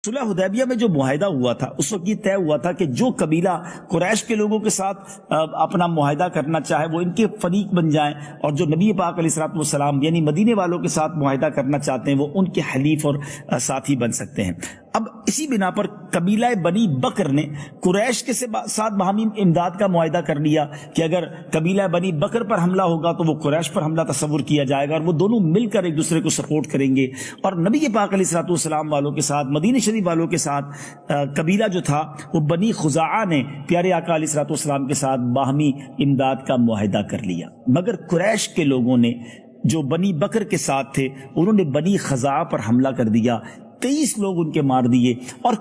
صلح حدیبیہ میں جو معاہدہ ہوا تھا اس وقت یہ طے ہوا تھا کہ جو قبیلہ قریش کے لوگوں کے ساتھ اپنا معاہدہ کرنا چاہے وہ ان کے فریق بن جائیں، اور جو نبی پاک علیہ الصلوۃ والسلام یعنی مدینے والوں کے ساتھ معاہدہ کرنا چاہتے ہیں وہ ان کے حلیف اور ساتھی بن سکتے ہیں۔ اب اسی بنا پر قبیلہ بنی بکر نے قریش کے ساتھ باہمی امداد کا معاہدہ کر لیا کہ اگر قبیلہ بنی بکر پر حملہ ہوگا تو وہ قریش پر حملہ تصور کیا جائے گا، اور وہ دونوں مل کر ایک دوسرے کو سپورٹ کریں گے۔ اور نبی پاک علیہ الصلوۃ والسلام والوں کے ساتھ، مدینہ شریف والوں کے ساتھ قبیلہ جو تھا وہ بنی خزاعہ نے پیارے آقا علیہ الصلوۃ والسلام کے ساتھ باہمی امداد کا معاہدہ کر لیا، مگر قریش کے لوگوں نے جو بنی بکر کے ساتھ تھے انہوں نے بنی خزاعہ پر حملہ کر دیا، 23 لوگ ان کے مار دیے، اور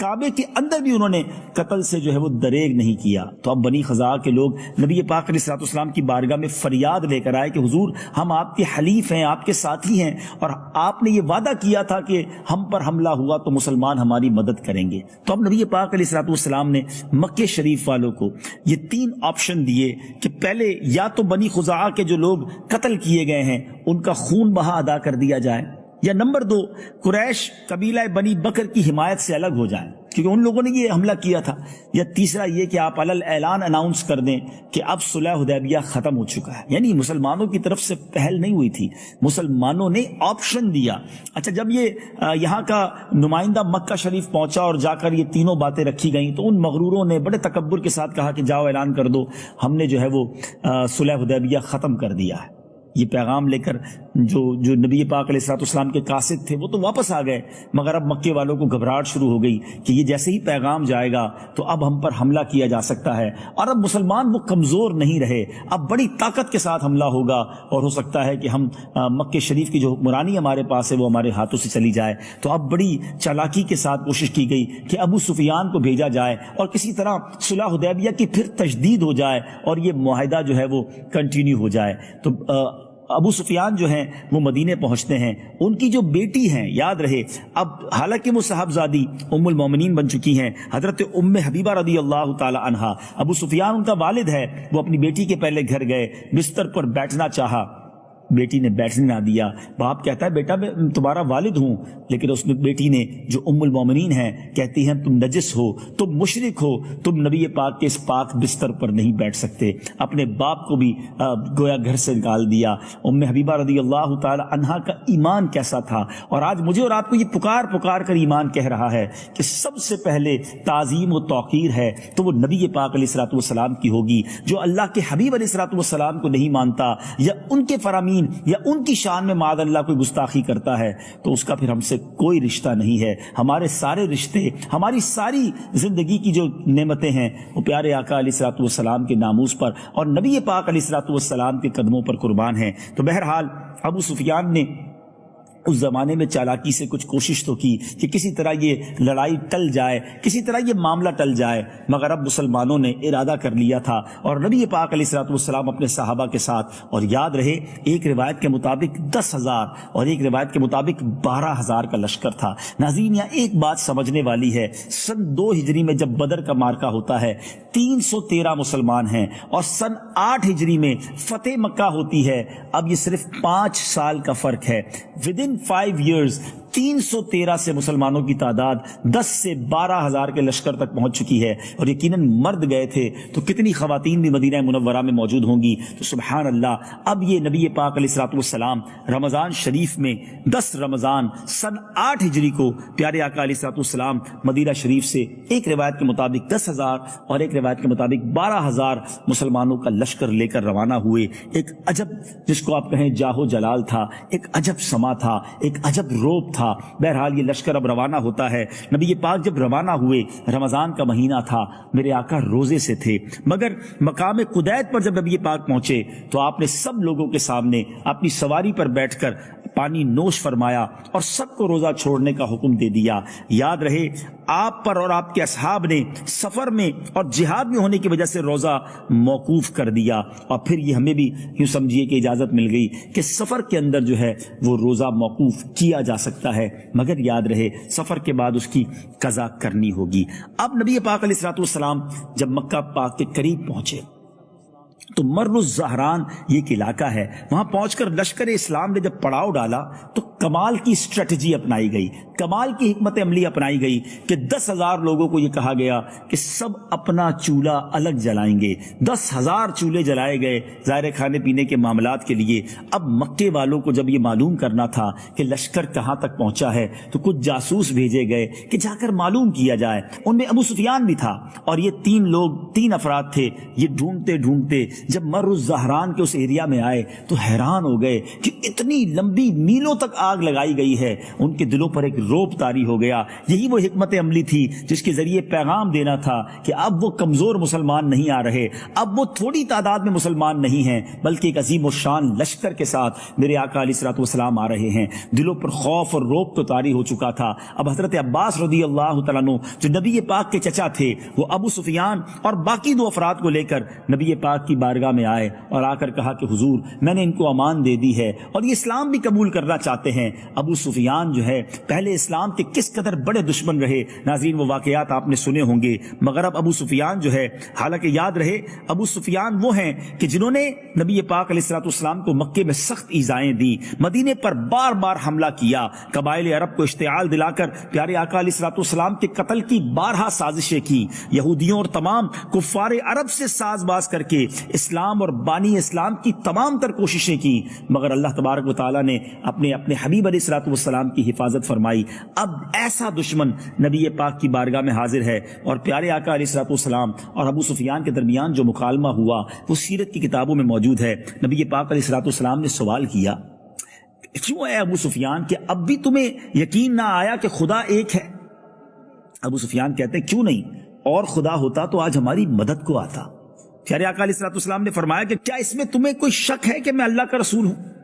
کعبے کے اندر بھی انہوں نے قتل سے جو ہے وہ دریغ نہیں کیا۔ تو اب بنی خزاعہ کے لوگ نبی پاک علیہ الصلوۃ والسلام کی بارگاہ میں فریاد لے کر آئے کہ حضور ہم آپ کے حلیف ہیں، آپ کے ساتھی ہیں، اور آپ نے یہ وعدہ کیا تھا کہ ہم پر حملہ ہوا تو مسلمان ہماری مدد کریں گے۔ تو اب نبی پاک علیہ الصلوۃ والسلام نے مکہ شریف والوں کو یہ 3 آپشن دیے کہ پہلے یا تو بنی خزاعہ کے جو لوگ قتل کیے گئے ہیں ان کا خون بہا ادا کر دیا جائے، یا نمبر 2 قریش قبیلہ بنی بکر کی حمایت سے الگ ہو جائیں کیونکہ ان لوگوں نے یہ حملہ کیا تھا، یا تیسرا یہ کہ آپ علل اعلان اناؤنس کر دیں کہ اب صلح حدیبیہ ختم ہو چکا ہے۔ یعنی مسلمانوں کی طرف سے پہل نہیں ہوئی تھی، مسلمانوں نے آپشن دیا۔ اچھا، جب یہ یہاں کا نمائندہ مکہ شریف پہنچا اور جا کر یہ تینوں باتیں رکھی گئیں تو ان مغروروں نے بڑے تکبر کے ساتھ کہا کہ جاؤ اعلان کر دو ہم نے جو ہے وہ صلح حدیبیہ ختم کر دیا ہے۔ یہ پیغام لے کر جو نبی پاک علیہ الصلوۃ والسلام کے قاصد تھے وہ تو واپس آ گئے، مگر اب مکے والوں کو گھبراہٹ شروع ہو گئی کہ یہ جیسے ہی پیغام جائے گا تو اب ہم پر حملہ کیا جا سکتا ہے، اور اب مسلمان وہ کمزور نہیں رہے، اب بڑی طاقت کے ساتھ حملہ ہوگا، اور ہو سکتا ہے کہ ہم مکے شریف کی جو حکمرانی ہمارے پاس ہے وہ ہمارے ہاتھوں سے چلی جائے۔ تو اب بڑی چالاکی کے ساتھ کوشش کی گئی کہ ابو سفیان کو بھیجا جائے اور کسی طرح صلح حدیبیہ کی پھر تجدید ہو جائے اور یہ معاہدہ جو ہے وہ کنٹینیو ہو جائے۔ تو ابو سفیان جو ہیں وہ مدینے پہنچتے ہیں، ان کی جو بیٹی ہیں، یاد رہے اب حالانکہ وہ صاحبزادی ام المومنین بن چکی ہیں، حضرت ام حبیبہ رضی اللہ تعالی عنہا، ابو سفیان ان کا والد ہے، وہ اپنی بیٹی کے پہلے گھر گئے، بستر پر بیٹھنا چاہا، بیٹی نے بیٹھنے نہ دیا۔ باپ کہتا ہے بیٹا میں تمہارا والد ہوں، لیکن اس میں بیٹی نے جو ام المومنین ہیں کہتی ہیں تم نجس ہو، تم مشرک ہو، تم نبی پاک کے اس پاک بستر پر نہیں بیٹھ سکتے۔ اپنے باپ کو بھی گویا گھر سے نکال دیا۔ ام حبیبہ رضی اللہ تعالی عنہا کا ایمان کیسا تھا، اور آج مجھے اور آپ کو یہ پکار کر ایمان کہہ رہا ہے کہ سب سے پہلے تعظیم و توقیر ہے تو وہ نبی پاک علیہ الصلوۃ والسلام کی ہوگی۔ جو اللہ کے حبیب علیہ الصلوۃ والسلام کو نہیں مانتا یا ان کے فرامین یا ان کی شان میں معاذ اللہ کوئی گستاخی کرتا ہے تو اس کا پھر ہم سے کوئی رشتہ نہیں ہے۔ ہمارے سارے رشتے، ہماری ساری زندگی کی جو نعمتیں ہیں وہ پیارے آقا علیہ الصلوۃ والسلام کے ناموس پر اور نبی پاک علیہ الصلوۃ والسلام کے قدموں پر قربان ہیں۔ تو بہرحال ابو سفیان نے اس زمانے میں چالاکی سے کچھ کوشش تو کی کہ کسی طرح یہ لڑائی ٹل جائے، کسی طرح یہ معاملہ ٹل جائے، مگر اب مسلمانوں نے ارادہ کر لیا تھا اور نبی پاک علیہ الصلوۃ والسلام اپنے صحابہ کے ساتھ، اور یاد رہے ایک روایت کے مطابق 10,000 اور ایک روایت کے مطابق 12,000 کا لشکر تھا۔ ناظرین یہاں ایک بات سمجھنے والی ہے، سن 2 ہجری میں جب بدر کا مارکا ہوتا ہے 313 مسلمان ہیں، اور سن 8 ہجری میں فتح مکہ ہوتی ہے۔ اب یہ صرف 5 سال کا فرق ہے۔ ودن 5 years 313 سے مسلمانوں کی تعداد 10 سے 12,000 کے لشکر تک پہنچ چکی ہے، اور یقیناً مرد گئے تھے تو کتنی خواتین بھی مدینہ منورہ میں موجود ہوں گی۔ تو سبحان اللہ، اب یہ نبی پاک علیہ الصلوۃ والسلام رمضان شریف میں 10 رمضان سن 8 ہجری کو پیارے آقا علیہ الصلوۃ والسلام مدینہ شریف سے ایک روایت کے مطابق 10,000 اور ایک روایت کے مطابق 12,000 مسلمانوں کا لشکر لے کر روانہ ہوئے۔ ایک عجب، جس کو آپ کہیں جاہو جلال تھا، ایک عجب سما تھا، ایک عجب روب تھا۔ بہرحال یہ لشکر اب روانہ ہوتا ہے۔ نبی پاک جب روانہ ہوئے، رمضان کا مہینہ تھا، میرے آقا روزے سے تھے، مگر مقام قدیت پر جب نبی پاک پہنچے تو آپ نے سب لوگوں کے سامنے اپنی سواری پر بیٹھ کر پانی نوش فرمایا اور سب کو روزہ چھوڑنے کا حکم دے دیا۔ یاد رہے آپ پر اور آپ کے اصحاب نے سفر میں اور جہاد میں ہونے کی وجہ سے روزہ موقوف کر دیا، اور پھر یہ ہمیں بھی یوں سمجھیے کہ اجازت مل گئی کہ سفر کے اندر جو ہے وہ روزہ موقوف کیا جا سکتا ہے، مگر یاد رہے سفر کے بعد اس کی قضا کرنی ہوگی۔ اب نبی پاک علیہ الصلوۃ والسلام جب مکہ پاک کے قریب پہنچے تو مر الزہران یہ ایک علاقہ ہے، وہاں پہنچ کر لشکر اسلام نے جب پڑاؤ ڈالا تو کمال کی اسٹریٹجی اپنائی گئی، کمال کی حکمت عملی اپنائی گئی کہ 10,000 لوگوں کو یہ کہا گیا کہ سب اپنا چولہا الگ جلائیں گے۔ 10,000 چولہے جلائے گئے ظاہر کھانے پینے کے معاملات کے لیے۔ اب مکے والوں کو جب یہ معلوم کرنا تھا کہ لشکر کہاں تک پہنچا ہے تو کچھ جاسوس بھیجے گئے کہ جا کر معلوم کیا جائے۔ ان میں ابو سفیان بھی تھا، اور یہ 3 افراد تھے۔ یہ ڈھونڈتے ڈھونڈتے جب مر الزہران کے اس ایریا میں آئے تو حیران ہو گئے کہ اتنی لمبی میلوں تک آگ لگائی گئی ہے۔ ان کے دلوں پر ایک روب طاری ہو گیا۔ یہی وہ حکمت عملی تھی جس کے ذریعے پیغام دینا تھا کہ اب وہ کمزور مسلمان نہیں آ رہے، اب وہ تھوڑی تعداد میں مسلمان نہیں ہیں، بلکہ ایک عظیم الشان لشکر کے ساتھ میرے آقا علیہ الصلوۃ والسلام آ رہے ہیں۔ دلوں پر خوف اور روب تو طاری ہو چکا تھا۔ اب حضرت عباس رضی اللہ تعالیٰ عنہ جو نبی پاک کے چچا تھے، وہ ابو سفیان اور باقی 2 افراد کو لے کر نبی پاک کی بارگاہ میں آئے اور آ کر کہا کہ حضور میں نے ان کو امان دے دی ہے اور یہ اسلام بھی قبول کرنا چاہتے ہیں۔ ابو سفیان جو ہے پہلے اسلام کے کس قدر بڑے دشمن رہے، ناظرین وہ واقعات آپ نے سنے ہوں گے، مگر اب ابو سفیان جو ہے، حالانکہ یاد رہے ابو سفیان وہ ہیں کہ جنہوں نے نبی پاک علیہ الصلوۃ والسلام کو مکے میں سخت ایذائیں دی، مدینے پر بار بار حملہ کیا، قبائل عرب کو اشتعال دلا کر پیارے آقا علیہ الصلوۃ والسلام کے قتل کی بارہا سازشیں کی، یہودیوں اور تمام کفار عرب سے ساز باز کر کے اسلام اور بانی اسلام کی تمام تر کوششیں کی، مگر اللہ تبارک و تعالیٰ نے اپنے حبیب علیہ الصلوۃ والسلام کی حفاظت فرمائی۔ اب ایسا دشمن نبی پاک کی بارگاہ میں حاضر ہے، اور پیارے آقا علیہ الصلوۃ والسلام اور ابو سفیان کے درمیان جو مکالمہ ہوا وہ سیرت کی کتابوں میں موجود ہے۔ نبی پاک علیہ الصلوۃ والسلام نے سوال کیا، کیوں اے ابو سفیان کہ اب بھی تمہیں یقین نہ آیا کہ خدا ایک ہے؟ ابو سفیان کہتے ہیں کیوں نہیں، اور خدا ہوتا تو آج ہماری مدد کو آتا۔ پیارے آقا علیہ الصلوۃ والسلام نے فرمایا کہ کیا اس میں تمہیں کوئی شک ہے کہ میں اللہ کا رسول ہوں؟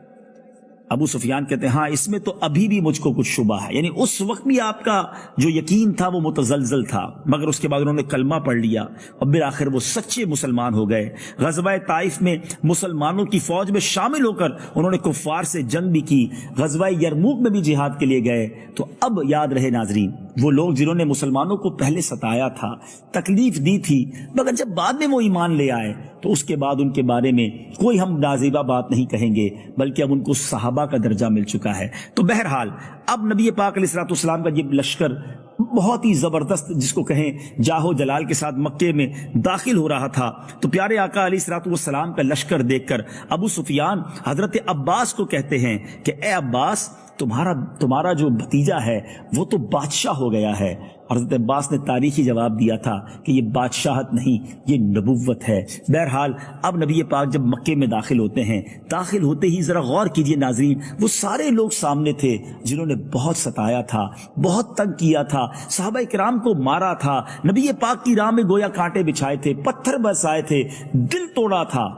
ابو سفیان کہتے ہیں ہاں اس میں تو ابھی بھی مجھ کو کچھ شبہ ہے، یعنی اس وقت بھی آپ کا جو یقین تھا وہ متزلزل تھا، مگر اس کے بعد انہوں نے کلمہ پڑھ لیا اور بالآخر وہ سچے مسلمان ہو گئے۔ غزوہ طائف میں مسلمانوں کی فوج میں شامل ہو کر انہوں نے کفار سے جنگ بھی کی، غزوہ یرموک میں بھی جہاد کے لیے گئے۔ تو اب یاد رہے ناظرین، وہ لوگ جنہوں نے مسلمانوں کو پہلے ستایا تھا، تکلیف دی تھی، مگر جب بعد میں وہ ایمان لے آئے تو اس کے بعد ان کے بارے میں کوئی ہم نازیبہ بات نہیں کہیں گے، بلکہ اب ان کو صحابہ کا درجہ مل چکا ہے۔ تو بہرحال اب نبی پاک علیہ الصلوۃ والسلام کا یہ لشکر بہت ہی زبردست جس کو کہیں جاہو جلال کے ساتھ مکے میں داخل ہو رہا تھا، تو پیارے آقا علیہ الصلوۃ والسلام کا لشکر دیکھ کر ابو سفیان حضرت عباس کو کہتے ہیں کہ اے عباس تمہارا جو بھتیجا ہے وہ تو بادشاہ ہو گیا ہے۔ حضرت عباس نے تاریخی جواب دیا تھا کہ یہ بادشاہت نہیں، یہ نبوت ہے۔ بہرحال اب نبی پاک جب مکے میں داخل ہوتے ہیں، داخل ہوتے ہی ذرا غور کیجئے ناظرین، وہ سارے لوگ سامنے تھے جنہوں نے بہت ستایا تھا، بہت تنگ کیا تھا، صحابہ کرام کو مارا تھا، نبی پاک کی راہ میں گویا کانٹے بچھائے تھے، پتھر برسائے تھے، دل توڑا تھا،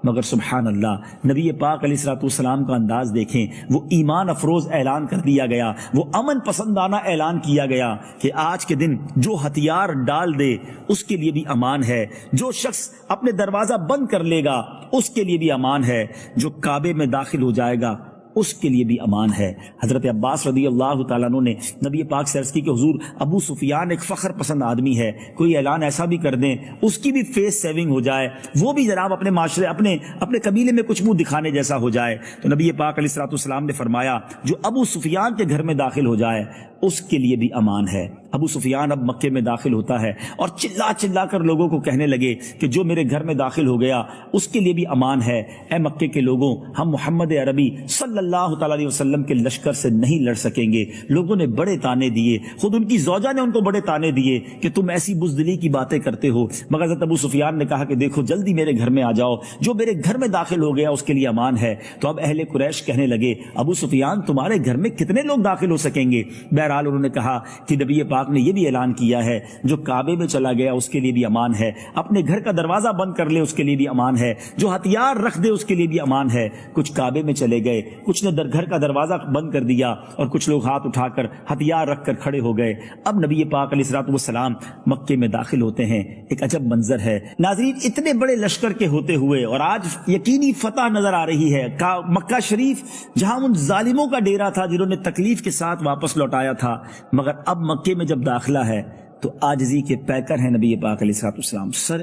مگر سبحان اللہ نبی پاک علیہ الصلوۃ والسلام کا انداز دیکھیں، وہ ایمان افروز اعلان کر دیا گیا، وہ امن پسندانہ اعلان کیا گیا کہ آج کے دن جو ہتھیار ڈال دے اس کے لیے بھی امان ہے، جو شخص اپنے دروازہ بند کر لے گا اس کے لیے بھی امان ہے، جو کعبے میں داخل ہو جائے گا اس کے لیے بھی امان ہے۔ حضرت عباس رضی اللہ تعالیٰ عنہ نے نبی پاک سے عرض کی کہ حضور ابو سفیان ایک فخر پسند آدمی ہے، کوئی اعلان ایسا بھی کر دیں اس کی بھی فیس سیونگ ہو جائے، وہ بھی جناب اپنے معاشرے اپنے قبیلے میں کچھ منہ دکھانے جیسا ہو جائے۔ تو نبی پاک علیہ الصلوۃ والسلام نے فرمایا جو ابو سفیان کے گھر میں داخل ہو جائے اس کے لیے بھی امان ہے۔ ابو سفیان اب مکے میں داخل ہوتا ہے اور چلا چلا کر لوگوں کو کہنے لگے کہ جو میرے گھر میں داخل ہو گیا اس کے لیے بھی امان ہے۔ اے مکے کے لوگوں، ہم محمد عربی صلی اللہ تعالیٰ علیہ وسلم کے لشکر سے نہیں لڑ سکیں گے۔ لوگوں نے بڑے تانے دیے، خود ان کی زوجہ نے ان کو بڑے تانے دیے کہ تم ایسی بزدلی کی باتیں کرتے ہو، مگر حضرت ابو سفیان نے کہا کہ دیکھو جلدی میرے گھر میں آ جاؤ، جو میرے گھر میں داخل ہو گیا اس کے لیے امان ہے۔ تو اب اہل قریش کہنے لگے ابو سفیان تمہارے گھر میں کتنے لوگ داخل ہو سکیں گے؟ بہرحال انہوں نے کہا کہ نبی پاک نے یہ بھی اعلان کیا ہے جو کعبے میں چلا گیا اس کے لیے بھی امان ہے، اپنے گھر کا دروازہ بند کر لے اس کے لیے بھی امان ہے، جو ہتھیار رکھ دے اس کے لیے بھی امان ہے۔ کچھ کعبے میں چلے گئے، کچھ نے گھر کا دروازہ بند کر دیا اور کچھ لوگ ہاتھ اٹھا کر ہتھیار رکھ کر کھڑے ہو گئے۔ اب نبی پاک علیہ الصلوۃ والسلام مکے میں داخل ہوتے ہیں، ایک عجب منظر ہے ناظرین، اتنے بڑے لشکر کے ہوتے ہوئے اور آج یقینی فتح نظر آ رہی ہے مکہ شریف، جہاں ان ظالموں کا ڈیرا تھا جنہوں نے تکلیف کے ساتھ واپس لوٹایا تھا، مگر اب مکے میں جب داخلہ ہے تو عاجزی کے پیکر ہیں نبی پاک علیہ الصلوۃ والسلام، سر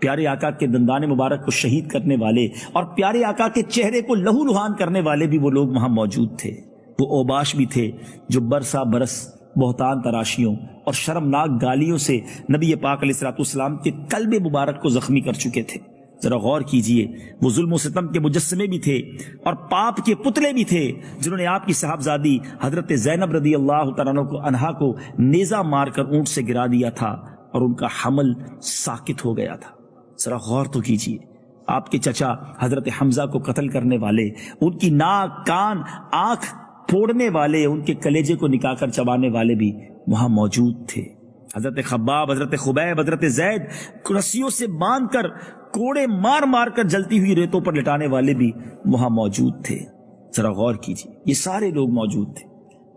پیارے آقا کے دندان مبارک کو شہید کرنے والے اور پیارے آقا کے چہرے کو لہو لہان کرنے والے بھی وہ لوگ وہاں موجود تھے۔ وہ اوباش بھی تھے جو برسا برس بہتان تراشیوں اور شرمناک گالیوں سے نبی پاک علیہ الصلوۃ والسلام کے قلب مبارک کو زخمی کر چکے تھے۔ ذرا غور کیجئے، وہ ظلم و ستم کے مجسمے بھی تھے اور پاپ کے پتلے بھی تھے، جنہوں نے آپ کی صاحبزادی حضرت زینب رضی اللہ تعالیٰ عنہا کو نیزہ مار کر اونٹ سے گرا دیا تھا اور ان کا حمل ساکت ہو گیا تھا۔ ذرا غور تو کیجئے، آپ کے چچا حضرت حمزہ کو قتل کرنے والے، ان کی ناک، کان، آنکھ پھوڑنے والے، ان کے کلیجے کو نکال کر چبانے والے بھی وہاں موجود تھے۔ حضرت خباب، حضرت خبیب، حضرت زید رسیوں سے باندھ کر، کوڑے مار مار کر جلتی ہوئی ریتوں پر لٹانے والے بھی وہاں موجود تھے۔ ذرا غور کیجیے، یہ سارے لوگ موجود تھے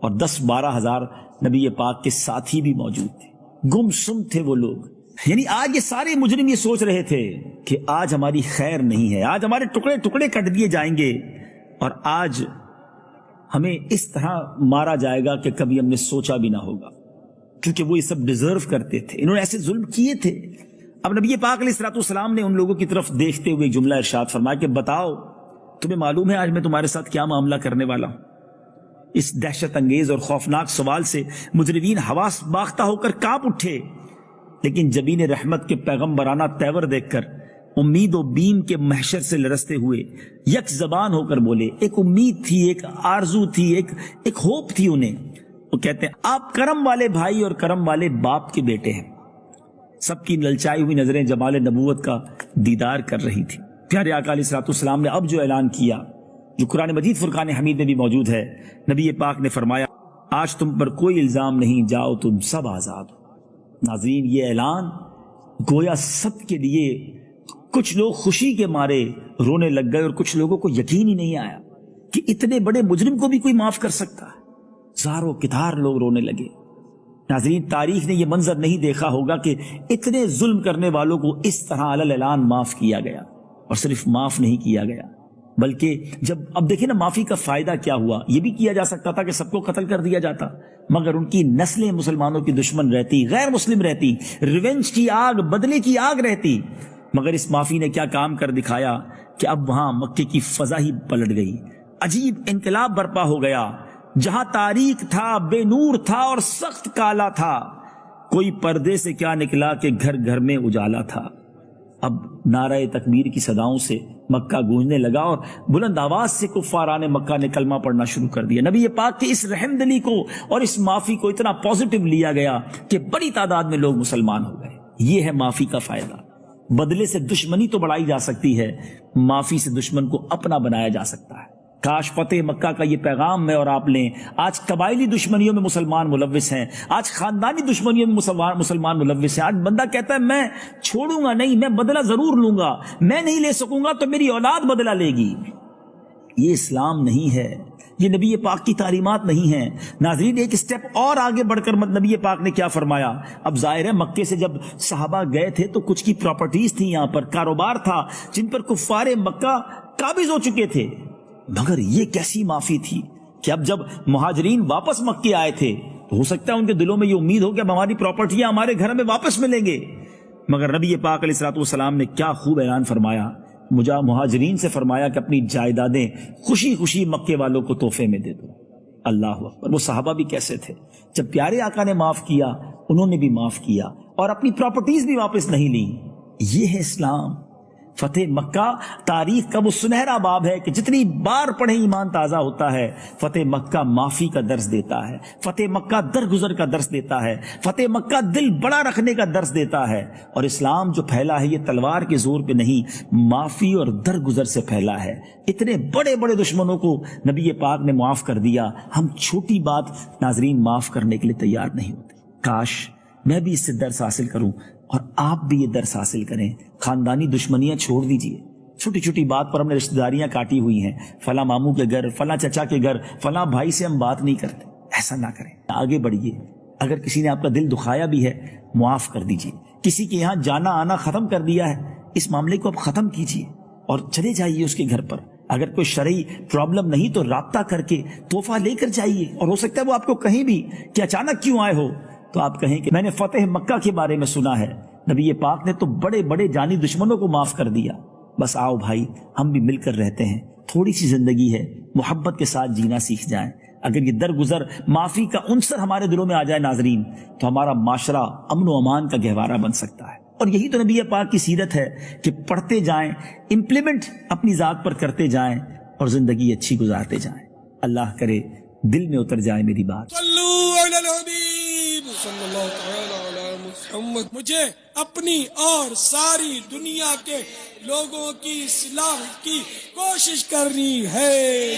اور 10-12 ہزار نبی پاک کے ساتھی بھی موجود تھے۔ گم سم تھے وہ لوگ، یعنی آج یہ سارے مجرم یہ سوچ رہے تھے کہ آج ہماری خیر نہیں ہے، آج ہمارے ٹکڑے ٹکڑے کٹ دیے جائیں گے اور آج ہمیں اس طرح مارا جائے گا کہ کبھی ہم نے سوچا بھی نہ ہوگا، کیونکہ وہ یہ سب ڈیزرو کرتے تھے، انہوں نے ایسے ظلم کیے تھے۔ اب نبی پاک علیہ الصلوۃ والسلام نے ان لوگوں کی طرف دیکھتے ہوئے جملہ ارشاد فرمایا کہ بتاؤ تمہیں معلوم ہے آج میں تمہارے ساتھ کیا معاملہ کرنے والا ہوں؟ اس دہشت انگیز اور خوفناک سوال سے مجرمین حواس باختہ ہو کر کانپ اٹھے، لیکن جبین رحمت کے پیغمبرانہ تیور دیکھ کر امید و بیم کے محشر سے لرزتے ہوئے یک زبان ہو کر بولے۔ ایک امید تھی، ایک آرزو تھی، ایک ہوپ تھی انہیں۔ وہ کہتے ہیں آپ کرم والے بھائی اور کرم والے باپ کے بیٹے ہیں۔ سب کی للچائی ہوئی نظریں جمال نبوت کا دیدار کر رہی تھی۔ پیارے آقا علیہ الصلوۃ والسلام نے اب جو اعلان کیا، جو قرآن مجید فرقان حمید میں بھی موجود ہے، نبی پاک نے فرمایا آج تم پر کوئی الزام نہیں، جاؤ تم سب آزاد ہو۔ ناظرین، یہ اعلان گویا سب کے لیے، کچھ لوگ خوشی کے مارے رونے لگ گئے اور کچھ لوگوں کو یقین ہی نہیں آیا کہ اتنے بڑے مجرم کو بھی کوئی معاف کر سکتا ہے۔ زاروں کتار لوگ رونے لگے۔ ناظرین، تاریخ نے یہ منظر نہیں دیکھا ہوگا کہ اتنے ظلم کرنے والوں کو اس طرح علی الاعلان معاف کیا گیا، اور صرف معاف نہیں کیا گیا بلکہ جب اب دیکھیں نا معافی کا فائدہ کیا ہوا۔ یہ بھی کیا جا سکتا تھا کہ سب کو قتل کر دیا جاتا، مگر ان کی نسلیں مسلمانوں کی دشمن رہتی، غیر مسلم رہتی، ریونج کی آگ، بدلے کی آگ رہتی۔ مگر اس معافی نے کیا کام کر دکھایا کہ اب وہاں مکے کی فضا ہی پلٹ گئی، عجیب انقلاب برپا ہو گیا۔ جہاں تاریک تھا، بے نور تھا اور سخت کالا تھا، کوئی پردے سے کیا نکلا کہ گھر گھر میں اجالا تھا۔ اب نعرہ تکبیر کی صداؤں سے مکہ گونجنے لگا اور بلند آواز سے کفاران مکہ نے کلمہ پڑھنا شروع کر دیا۔ نبی پاک کی اس رحم دلی کو اور اس معافی کو اتنا پازیٹو لیا گیا کہ بڑی تعداد میں لوگ مسلمان ہو گئے۔ یہ ہے معافی کا فائدہ۔ بدلے سے دشمنی تو بڑھائی جا سکتی ہے، معافی سے دشمن کو اپنا بنایا جا سکتا ہے۔ کاش فتح مکہ کا یہ پیغام میں اور آپ لیں۔ آج قبائلی دشمنیوں میں مسلمان ملوث ہیں، آج خاندانی دشمنیوں میں مسلمان ملوث ہیں۔ آج بندہ کہتا ہے میں چھوڑوں گا نہیں، میں بدلہ ضرور لوں گا، میں نہیں لے سکوں گا تو میری اولاد بدلہ لے گی۔ یہ اسلام نہیں ہے، یہ نبی پاک کی تعلیمات نہیں ہیں۔ ناظرین، ایک سٹیپ اور آگے بڑھ کر نبی پاک نے کیا فرمایا؟ اب ظاہر ہے مکے سے جب صحابہ گئے تھے تو کچھ کی پراپرٹیز تھیں، یہاں پر کاروبار تھا جن پر کفار مکہ قابض ہو چکے تھے، مگر یہ کیسی معافی تھی کہ اب جب مہاجرین واپس مکے آئے تھے تو ہو سکتا ہے ان کے دلوں میں یہ امید ہو کہ اب ہماری پراپرٹیاں ہمارے گھر میں واپس ملیں گے، مگر نبی پاک علیہ الصلوۃ والسلام نے کیا خوب اعلان فرمایا، مہاجرین سے فرمایا کہ اپنی جائیدادیں خوشی خوشی مکے والوں کو تحفے میں دے دو۔ اللہ اکبر! وہ صحابہ بھی کیسے تھے، جب پیارے آقا نے معاف کیا انہوں نے بھی معاف کیا اور اپنی پراپرٹیز بھی واپس نہیں لی۔ یہ ہے اسلام۔ فتح مکہ تاریخ کا وہ سنہرا باب ہے کہ جتنی بار پڑھیں ایمان تازہ ہوتا ہے۔ فتح مکہ معافی کا درس دیتا ہے، فتح مکہ درگزر کا درس دیتا ہے، فتح مکہ دل بڑا رکھنے کا درس دیتا ہے، اور اسلام جو پھیلا ہے یہ تلوار کے زور پہ نہیں، معافی اور درگزر سے پھیلا ہے۔ اتنے بڑے بڑے دشمنوں کو نبی پاک نے معاف کر دیا، ہم چھوٹی بات ناظرین معاف کرنے کے لیے تیار نہیں ہوتے۔ کاش میں بھی اس سے درس حاصل کروں اور آپ بھی یہ درس حاصل کریں۔ خاندانی دشمنیاں چھوڑ دیجئے، چھوٹی چھوٹی بات پر ہم نے رشتہ داریاں کاٹی ہوئی ہیں، فلاں ماموں کے گھر، فلاں چچا کے گھر، فلاں بھائی سے ہم بات نہیں کرتے، ایسا نہ کریں، آگے بڑھیے۔ اگر کسی نے آپ کا دل دکھایا بھی ہے معاف کر دیجئے، کسی کے یہاں جانا آنا ختم کر دیا ہے اس معاملے کو اب ختم کیجئے اور چلے جائیے اس کے گھر پر۔ اگر کوئی شرعی پرابلم نہیں تو رابطہ کر کے تحفہ لے کر جائیے، اور ہو سکتا ہے وہ آپ کو کہیں بھی کہ اچانک کیوں آئے ہو تو آپ کہیں کہ میں نے فتح مکہ کے بارے میں سنا ہے، نبی پاک نے تو بڑے بڑے جانی دشمنوں کو معاف کر دیا. بس آؤ بھائی ہم بھی مل کر رہتے ہیں, تھوڑی سی زندگی ہے, محبت کے ساتھ جینا سیکھ جائیں. اگر یہ درگزر معافی کا عنصر ہمارے دلوں میں آ جائے ناظرین, تو ہمارا معاشرہ امن و امان کا گہوارہ بن سکتا ہے. اور یہی تو نبی پاک کی سیرت ہے کہ پڑھتے جائیں, امپلیمنٹ اپنی ذات پر کرتے جائیں اور زندگی اچھی گزارتے جائیں. اللہ کرے دل میں اتر جائے میری بات. صلو علی الحبیب صلی اللہ تعالی علی محمد. مجھے اپنی اور ساری دنیا کے لوگوں کی اصلاح کی کوشش کرنی ہے.